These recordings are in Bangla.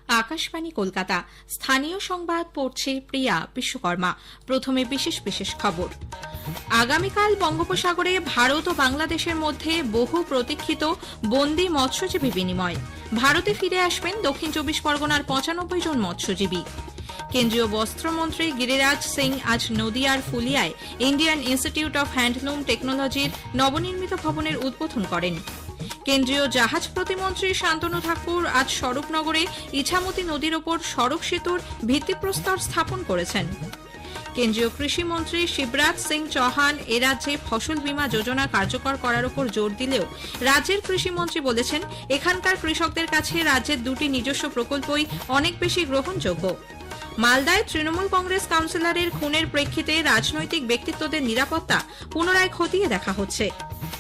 আকাশবাণী কলকাতা। স্থানীয় সংবাদ পড়ছে প্রিয়া বিশ্বকর্মা। প্রথমে বিশেষ বিশেষ খবর। আগামীকাল বঙ্গোপসাগরে ভারত ও বাংলাদেশের মধ্যে বহু প্রতীক্ষিত বন্দী মৎস্যজীবী বিনিময়। ভারতে ফিরে আসবেন দক্ষিণ 24 পরগনার 95 জন মৎস্যজীবী। কেন্দ্রীয় বস্ত্রমন্ত্রী গিরিরাজ সিং আজ নদিয়ার ফুলিয়ায় ইন্ডিয়ান ইনস্টিটিউট অব হ্যান্ডলুম টেকনোলজির নবনির্মিত ভবনের উদ্বোধন করেন। কেন্দ্রীয় জাহাজ প্রতিমন্ত্রী শান্তনু ঠাকুর আজ স্বরূপনগরে ইছামতি নদীর ওপর সড়ক সেতুর ভিত্তিপ্রস্তর স্থাপন করেছেন। কেন্দ্রীয় কৃষিমন্ত্রী শিবরাজ সিং চৌহান এ রাজ্যে ফসল বীমা যোজনা কার্যকর করার উপর জোর দিলেও রাজ্যের কৃষিমন্ত্রী বলেছেন, এখানকার কৃষকদের কাছে রাজ্যের দুটি নিজস্ব প্রকল্পই অনেক বেশি গ্রহণযোগ্য। মালদায় তৃণমূল কংগ্রেস কাউন্সিলরের খুনের প্রেক্ষিতে রাজনৈতিক ব্যক্তিত্বদের নিরাপত্তা পুনরায় খতিয়ে দেখা হচ্ছে।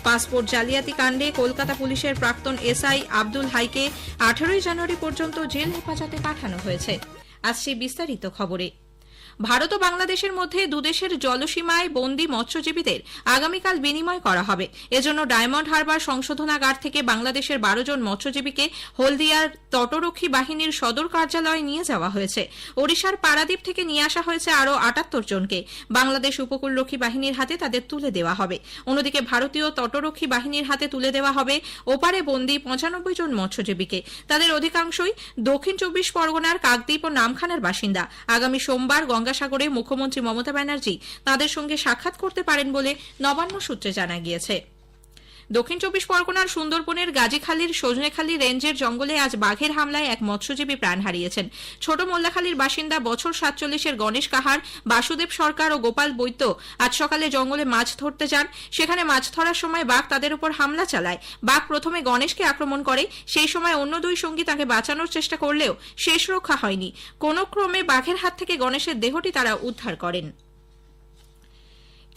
পাসপোর্ট জালিয়াতি কাণ্ডে কলকাতা পুলিশের প্রাক্তন এসআই আব্দুল হাইকে 18 জানুয়ারি পর্যন্ত জেল হেফাজতে পাঠানো হয়েছে। আসছে বিস্তারিত খবরে। ভারত ও বাংলাদেশের মধ্যে দুদেশের জলসীমায় বন্দী মৎস্যজীবীদের আগামীকাল বিনিময় করা হবে। এজন্য ডায়মন্ড হারবার সংশোধনাগার থেকে বাংলাদেশের 12 জন মৎস্যজীবীকে হলদিয়ার তটরক্ষী বাহিনীর সদর কার্যালয়ে নিয়ে যাওয়া হয়েছে। ওড়িশার পারাদ্বীপ থেকে নিয়ে আসা হয়েছে আরও 78 জনকে। বাংলাদেশ উপকূলরক্ষী বাহিনীর হাতে তাদের তুলে দেওয়া হবে। অন্যদিকে ভারতীয় তটরক্ষী বাহিনীর হাতে তুলে দেওয়া হবে ওপারে বন্দী 95 জন মৎস্যজীবীকে। তাদের অধিকাংশই দক্ষিণ 24 পরগনার কাকদ্বীপ ও নামখানার বাসিন্দা। আগামী সোমবার গঙ্গাসাগরে মুখ্যমন্ত্রী মমতা ব্যানার্জি তাদের সঙ্গে সাক্ষাৎ করতে পারেন বলে নবান্ন সূত্রে জানা গিয়েছে। দক্ষিণ 24 পরগনার সুন্দরবনের গাজীখালীর সজনেখালী রেঞ্জের জঙ্গলে আজ বাঘের হামলায় এক মৎস্যজীবী প্রাণ হারিয়েছেন। ছোট মোল্লাখালীর বাসিন্দা বছর 47-এর গণেশ কাহার, বাসুদেব সরকার ও গোপাল বৈদ্য আজ সকালে জঙ্গলে মাছ ধরতে যান। সেখানে মাছ ধরার সময় বাঘ তাদের উপর হামলা চালায়। বাঘ প্রথমে গণেশকে আক্রমণ করে। সেই সময় অন্য দুই সঙ্গী তাকে বাঁচানোর চেষ্টা করলেও শেষ রক্ষা হয়নি। কোনো ক্রমে বাঘের হাত থেকে গণেশের দেহটি তারা উদ্ধার করেন।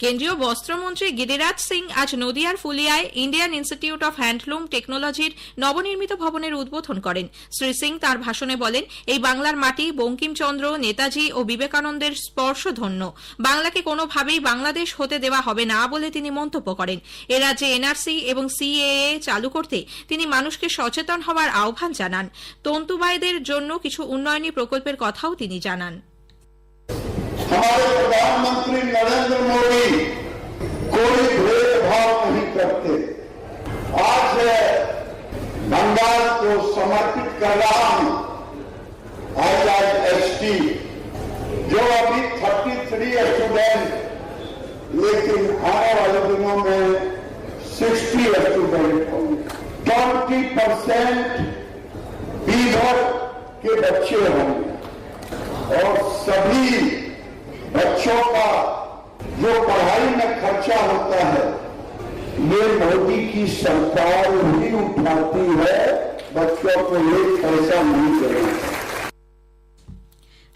কেন্দ্রীয় বস্ত্রমন্ত্রী গিরিরাজ সিং আজ নদিয়ার ফুলিয়ায় ইন্ডিয়ান ইনস্টিটিউট অব হ্যান্ডলুম টেকনোলজির নবনির্মিত ভবনের উদ্বোধন করেন। শ্রী সিং তার ভাষণে বলেন, এই বাংলার মাটি বঙ্কিমচন্দ্র, নেতাজি ও বিবেকানন্দের স্পর্শধন্য। বাংলাকে কোনোভাবেই বাংলাদেশ হতে দেওয়া হবে না বলে তিনি মন্তব্য করেন। এ রাজ্যে এনআরসি এবং সিএএ চালু করতে তিনি মানুষকে সচেতন হওয়ার আহ্বান জানান। তন্তুবায়দের জন্য কিছু উন্নয়নী প্রকল্পের কথাও তিনি জানান। हमारे प्रधानमंत्री नरेंद्र मोदी कोई भेदभाव नहीं करते। आज बंगाल को समर्पित कर रहा हूं IIST, जो अभी 33 स्टूडेंट, लेकिन आने वाले दिनों में 60 स्टूडेंट होंगे। 20% बीभर के बच्चे होंगे और सभी बच्चों का जो पढ़ाई में खर्चा होता है ये मोदी की सरकार ही उठाती है। बच्चों को एक पैसा नहीं करेगी।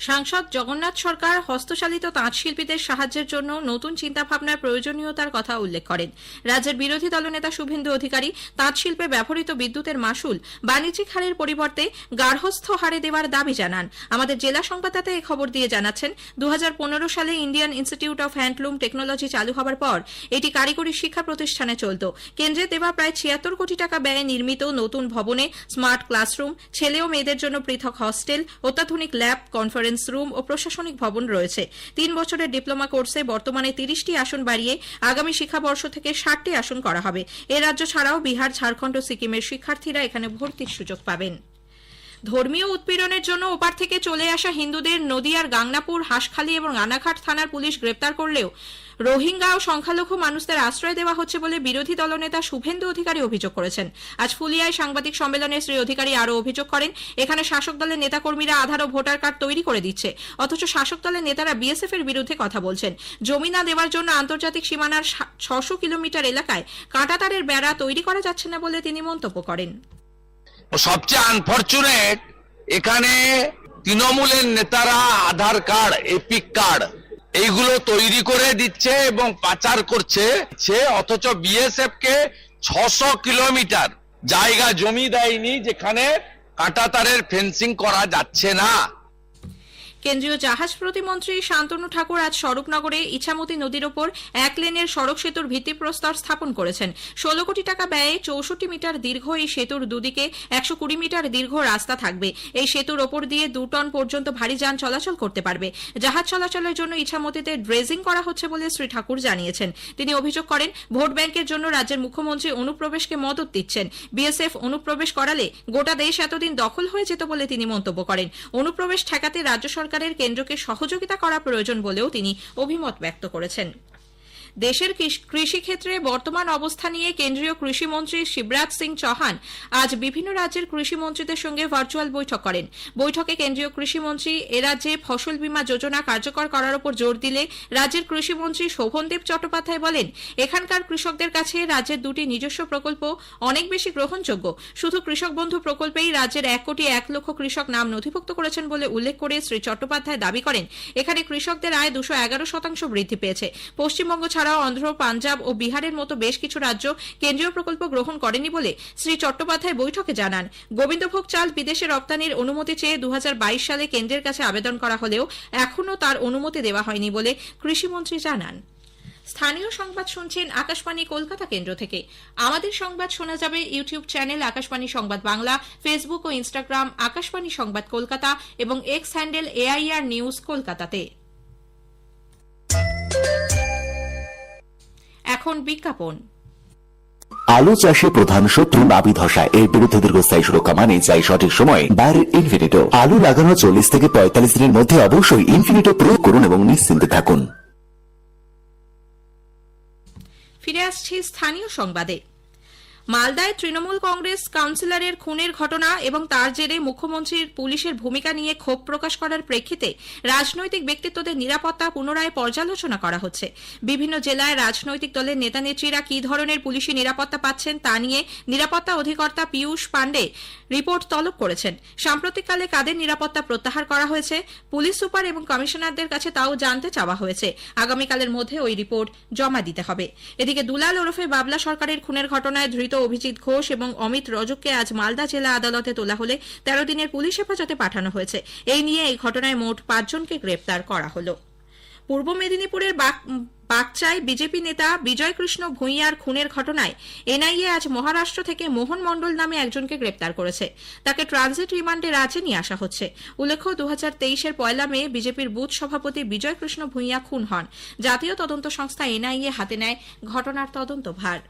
সাংসদ জগন্নাথ সরকার হস্তচালিত তাঁত শিল্পীদের সাহায্যের জন্য নতুন চিন্তাভাবনার প্রয়োজনীয়তার কথা উল্লেখ করেন। রাজ্যের বিরোধী দলনেতা শুভেন্দু অধিকারী তাঁত শিল্পে ব্যবহৃত বিদ্যুতের মাশুল বাণিজ্যিক হারের পরিবর্তে গার্হস্থ্য হারে দেওয়ার দাবি জানান। আমাদের জেলা সংবাদদাতা এই খবর দিয়ে জানাচ্ছেন, 2015 সালে Indian institute of handloom technology চালু হওয়ার পর এটি কারিগরি শিক্ষা প্রতিষ্ঠানে চলত। কেন্দ্রে দেওয়া প্রায় 76 কোটি টাকা ব্যয়ে নির্মিত নতুন ভবনে স্মার্ট ক্লাসরুম, ছেলে ও মেয়েদের জন্য পৃথক হস্টেল, অত্যাধুনিক ল্যাব, কনফারেন্স রুম ও প্রশাসনিক ভবন রয়েছে। 3 বছরের ডিপ্লোমা কোর্সে বর্তমানে 30টি আসন বাড়িয়ে আগামী শিক্ষাবর্ষ থেকে 60টি আসন করা হবে। এ রাজ্য ছাড়াও বিহার, ঝাড়খণ্ড ও সিকিমের শিক্ষার্থীরা এখানে ভর্তির সুযোগ পাবেন। ধর্মীয় উৎপীড়নের জন্য ওপার থেকে চলে আসা হিন্দুদের নদিয়ার গাংনাপুর, হাঁসখালী এবং রানাঘাট থানার পুলিশ গ্রেপ্তার করলেও রোহিঙ্গা ও সংখ্যালঘু মানুষদের আশ্রয় দেওয়া হচ্ছে বলে বিরোধী দলনেতা শুভেন্দু অধিকারী অভিযোগ করেছেন। আজ ফুলিয়ায় সাংবাদিক সম্মেলনে শ্রী অধিকারী আরও অভিযোগ করেন, এখানে শাসক দলের নেতাকর্মীরা আধার ও ভোটার কার্ড তৈরি করে দিচ্ছে, অথচ শাসক দলের নেতারা বিএসএফ এর বিরুদ্ধে কথা বলছেন। জমি না দেওয়ার জন্য আন্তর্জাতিক সীমানার 600 কিলোমিটার এলাকায় কাঁটাতারের বেড়া তৈরি করা যাচ্ছে না বলে তিনি মন্তব্য করেন। সবচেয়ে আনফরচুনেট, এখানে তৃণমূলের নেতারা আধার কার্ড, এপিক কার্ড এইগুলো তৈরি করে দিচ্ছে এবং পাচার করছে, অথচ বিএসএফ কে 600 কিলোমিটার জায়গা জমি দেয়নি যেখানে কাঁটাতারের ফেন্সিং করা যাচ্ছে না। কেন্দ্রীয় জাহাজ প্রতিমন্ত্রী শান্তনু ঠাকুর আজ স্বরূপনগরে ইছামতি নদীর ওপর 1 লেনের সড়ক সেতুর ভিত্তিপ্রস্তর স্থাপন করেছেন। 16 কোটি টাকা ব্যয়ে 64 মিটার দীর্ঘ এই সেতুর দুদিকে 120 মিটার দীর্ঘ রাস্তা থাকবে। এই সেতুর ওপর দিয়ে 2 টন পর্যন্ত ভারী যান চলাচল করতে পারবে। জাহাজ চলাচলের জন্য ইছামতিতে ড্রেজিং করা হচ্ছে বলে শ্রী ঠাকুর জানিয়েছেন। তিনি অভিযোগ করেন, ভোট ব্যাংকের জন্য রাজ্যের মুখ্যমন্ত্রী অনুপ্রবেশকে মদত দিচ্ছেন। বিএসএফ অনুপ্রবেশ করালে গোটা দেশ এতদিন দখল হয়ে যেত বলে তিনি মন্তব্য করেন। অনুপ্রবেশ ঠেকাতে রাজ্য সরকারের কেন্দ্রকে সহযোগিতা করা প্রয়োজন বলেও তিনি অভিমত ব্যক্ত করেছেন। দেশের কৃষিক্ষেত্রে বর্তমান অবস্থা নিয়ে কেন্দ্রীয় কৃষিমন্ত্রী শিবরাজ সিং চৌহান আজ বিভিন্ন রাজ্যের কৃষিমন্ত্রীদের সঙ্গে ভার্চুয়াল বৈঠক করেন। বৈঠকে কেন্দ্রীয় কৃষিমন্ত্রী এ রাজ্যে ফসল বীমা যোজনা কার্যকর করার উপর জোর দিলে রাজ্যের কৃষিমন্ত্রী শোভনদেব চট্টোপাধ্যায় বলেন, এখানকার কৃষকদের কাছে রাজ্যের 2টি নিজস্ব প্রকল্প অনেক বেশি গ্রহণযোগ্য। শুধু কৃষক বন্ধু প্রকল্পেই রাজ্যের 1 কোটি 1 লক্ষ কৃষক নাম নথিভুক্ত করেছেন বলে উল্লেখ করে শ্রী চট্টোপাধ্যায় দাবি করেন, এখানে কৃষকদের আয় 211% বৃদ্ধি পেয়েছে। পশ্চিমবঙ্গ ছাড়াও অন্ধ্র, পাঞ্জাব ও বিহারের মতো বেশ কিছু রাজ্য কেন্দ্রীয় প্রকল্প গ্রহণ করেনি বলে শ্রী চট্টোপাধ্যায় বৈঠকে জানান। গোবিন্দভোগ চাল বিদেশে রপ্তানির অনুমতি চেয়ে 2022 সালে কেন্দ্রের কাছে আবেদন করা হলেও এখনও তার অনুমতি দেওয়া হয়নি বলে কৃষিমন্ত্রী জানান। স্থানীয় সংবাদ শুনছেন আকাশবাণী কলকাতা কেন্দ্র থেকে। আমাদের সংবাদ শোনা যাবে ইউটিউব চ্যানেল আকাশবাণী সংবাদ বাংলা, ফেসবুক ও ইনস্টাগ্রাম আকাশবাণী সংবাদ কলকাতা এবং এক্স হ্যান্ডেল AIR নিউজ কলকাতাতে। এখন বিজ্ঞাপন। আলু চাষে প্রধান শত্রু নাবি ধসা। এর বিরুদ্ধে দীর্ঘস্থায়ী সুরক্ষা মানে চাই সঠিক সময় বায়ারের ইনফিনিটো। আলু লাগানোর 40 থেকে 45 দিনের মধ্যে অবশ্যই ইনফিনিটো প্রয়োগ করুন এবং নিশ্চিন্তে থাকুন। ফিরে আসছি স্থানীয় সংবাদে। মালদায় তৃণমূল কংগ্রেস কাউন্সিলরের খুনের ঘটনা এবং তার জেরে মুখ্যমন্ত্রীর পুলিশের ভূমিকা নিয়ে ক্ষোভ প্রকাশ করার প্রেক্ষিতে রাজনৈতিক ব্যক্তিত্বদের নিরাপত্তা পুনরায় পর্যালোচনা করা হচ্ছে। বিভিন্ন জেলায় রাজনৈতিক দলের নেতানেত্রীরা কি ধরনের পুলিশি নিরাপত্তা পাচ্ছেন তা নিয়ে নিরাপত্তা অধিকর্তা পীযূষ পাণ্ডে রিপোর্ট তলব করেছেন। সাম্প্রতিককালে কাদের নিরাপত্তা প্রত্যাহার করা হয়েছে, পুলিশ সুপার এবং কমিশনারদের কাছে তাও জানতে চাওয়া হয়েছে। আগামীকালের মধ্যে ওই রিপোর্ট জমা দিতে হবে। এদিকে দুলাল ওরফে বাবলা সরকারের খুনের ঘটনায় ধৃত অভিজিৎ ঘোষ এবং অমিত রজককে আজ মালদা জেলা আদালতে তোলা হলে 13 দিনের পুলিশ হেফাজতে পাঠানো হয়েছে। এই নিয়ে এই ঘটনায় মোট 5 জনকে গ্রেপ্তার করা হলো। পূর্ব মেদিনীপুরের বাগচায় বিজেপি নেতা বিজয় কৃষ্ণ ভূঁইয়ার খুনের ঘটনায় এনআইএ আজ মহারাষ্ট্র থেকে মোহন মণ্ডল নামে একজনকে গ্রেপ্তার করেছে। তাকে ট্রানজিট রিমান্ডে রাজ্যে নিয়ে আসা হচ্ছে। উল্লেখ্য 2023-এর 1 মে বিজেপির বুথ সভাপতি বিজয় কৃষ্ণ ভূঁইয়া খুন হন। জাতীয় তদন্ত সংস্থা এনআইএ হাতে নেয় ঘটনার তদন্তভার।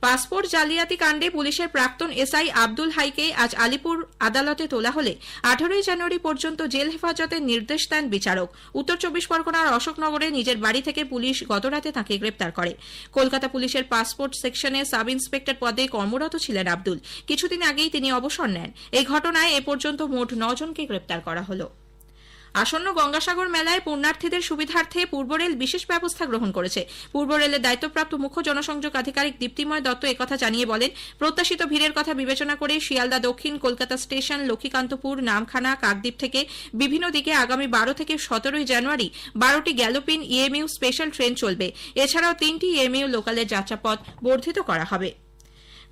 পাসপোর্ট জালিয়াতি কাণ্ডে পুলিশের প্রাক্তন এসআই আব্দুল হাইকে আজ আলিপুর আদালতে তোলা হলে 18 জানুয়ারি পর্যন্ত জেল হেফাজতের নির্দেশ দেন বিচারক। উত্তর 24 পরগনার অশোকনগরে নিজের বাড়ি থেকে পুলিশ গতরাতে তাঁকে গ্রেপ্তার করে। কলকাতা পুলিশের পাসপোর্ট সেকশনে সাব ইন্সপেক্টর পদে কর্মরত ছিলেন আব্দুল। কিছুদিন আগেই তিনি অবসর নেন। এই ঘটনায় এ পর্যন্ত মোট 9 জনকে গ্রেপ্তার করা হলো। আসন্ন গঙ্গাসাগর মেলায় পুণ্যার্থীদের সুবিধার্থে পূর্ব রেল বিশেষ ব্যবস্থা গ্রহণ করেছে। পূর্ব রেলের দায়িত্বপ্রাপ্ত মুখ্য জনসংযোগ আধিকারিক দীপ্তিময় দত্ত একথা জানিয়ে বলেন, প্রত্যাশিত ভিড়ের কথা বিবেচনা করে শিয়ালদা দক্ষিণ, কলকাতা স্টেশন, লক্ষ্মীকান্তপুর, নামখানা, কাকদ্বীপ থেকে বিভিন্ন দিকে আগামী 12 থেকে 17 জানুয়ারি 12টি গ্যালোপিন ইএমইউ স্পেশাল ট্রেন চলবে। এছাড়াও 3টি ইএমইউ লোকালের যাত্রাপথ বর্ধিত করা হবে।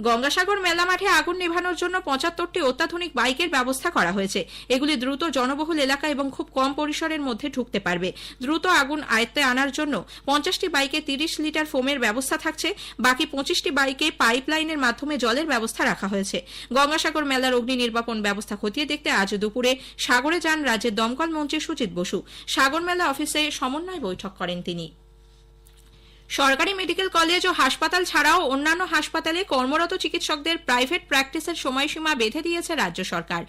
গঙ্গাসাগর মেলা মাঠে আগুন নেভানোর জন্য 75টি অত্যাধুনিক বাইকের ব্যবস্থা করা হয়েছে। এগুলি দ্রুত জনবহুল এলাকা এবং খুব কম পরিসরের মধ্যে ঢুকতে পারবে। দ্রুত আগুন আয়ত্তে আনার জন্য 50টি বাইকে 30 লিটার ফোমের ব্যবস্থা থাকছে। বাকি 25টি বাইকে পাইপলাইনের মাধ্যমে জলের ব্যবস্থা রাখা হয়েছে। গঙ্গাসাগর মেলার অগ্নি নির্বাপন ব্যবস্থা খতিয়ে দেখতে আজ দুপুরে সাগরে যান রাজ্যের দমকল মন্ত্রী সুজিত বসু। সাগর মেলা অফিসে সমন্বয় বৈঠক করেন তিনি। সরকারি মেডিকেল কলেজ ও হাসপাতাল ছাড়াও অন্যান্য হাসপাতালে কর্মরত চিকিৎসকদের প্রাইভেট প্র্যাকটিসের সময়সীমা বেঁধে দিয়েছে রাজ্য সরকার।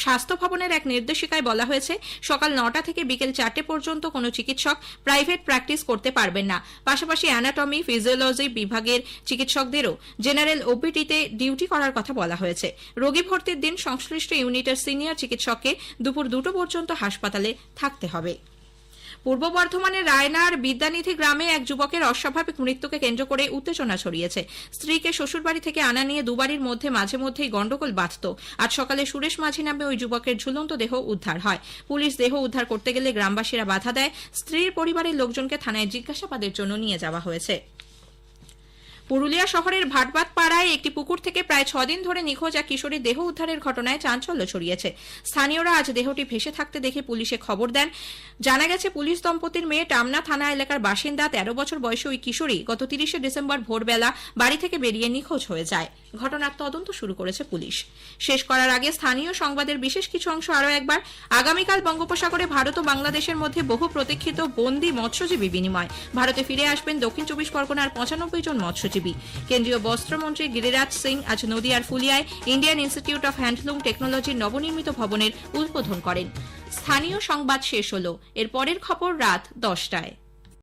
স্বাস্থ্য ভবনের এক নির্দেশিকায় বলা হয়েছে, সকাল 9টা থেকে বিকেল 4টে পর্যন্ত কোনো চিকিৎসক প্রাইভেট প্র্যাকটিস করতে পারবেন না। পাশাপাশি অ্যানাটমি, ফিজিওলজি বিভাগের চিকিৎসকদেরও জেনারেল ওপিডিতে ডিউটি করার কথা বলা হয়েছে। রোগী ভর্তির দিন সংশ্লিষ্ট ইউনিটের সিনিয়র চিকিৎসককে দুপুর 2টো পর্যন্ত হাসপাতালে থাকতে হবে। পূর্ব বর্ধমানের রায়নার বিদ্যানিধি গ্রামে এক যুবকের অস্বাভাবিক মৃত্যুকে কেন্দ্র করে উত্তেজনা ছড়িয়েছে। স্ত্রীকে শ্বশুরবাড়ি থেকে আনা নিয়ে দুবাড়ির মধ্যে মাঝে মধ্যেই গন্ডগোল বাধত। আজ সকালে সুরেশ মাঝি নামে ওই যুবকের ঝুলন্ত দেহ উদ্ধার হয়। পুলিশ দেহ উদ্ধার করতে গেলে গ্রামবাসীরা বাধা দেয়। স্ত্রীর পরিবারের লোকজনকে থানায় জিজ্ঞাসাবাদের জন্য নিয়ে যাওয়া হয়েছে। পুরুলিয়া শহরের ভাটবাদ পাড়ায় একটি পুকুর থেকে প্রায় 6 দিন ধরে নিখোঁজ এক কিশোরীর দেহ উদ্ধারের ঘটনায় চাঞ্চল্য ছড়িয়েছে। স্থানীয়রা আজ দেহটি ভেসে থাকতে দেখে পুলিশে খবর দেন। জানা গেছে, পুলিশ দম্পতির মেয়ে টামনা থানা এলাকার বাসিন্দা 13 বছর বয়সী ওই কিশোরী গত 30 ডিসেম্বর ভোরবেলা বাড়ি থেকে বেরিয়ে নিখোঁজ হয়ে যায়। ঘটনার তদন্ত শুরু করেছে পুলিশ। শেষ করার আগে স্থানীয় সংবাদের বিশেষ কিছু অংশ আরও একবার। আগামীকাল বঙ্গোপসাগরে ভারত ও বাংলাদেশের মধ্যে বহু প্রতীক্ষিত বন্দী মৎস্যজীবী বিনিময়। ভারতে ফিরে আসবেন দক্ষিণ 24 পরগনার 95 জন মৎস্যজীবী। কেন্দ্রীয় বস্ত্রমন্ত্রী গিরিরাজ সিং আজ নদিয়ার ফুলিয়ায় ইন্ডিয়ান ইনস্টিটিউট অফ হ্যান্ডলুম টেকনোলজির নবনির্মিত ভবনের উদ্বোধন করেন। স্থানীয় সংবাদ শেষ হলো। এর পরের খবর রাত 10টায়।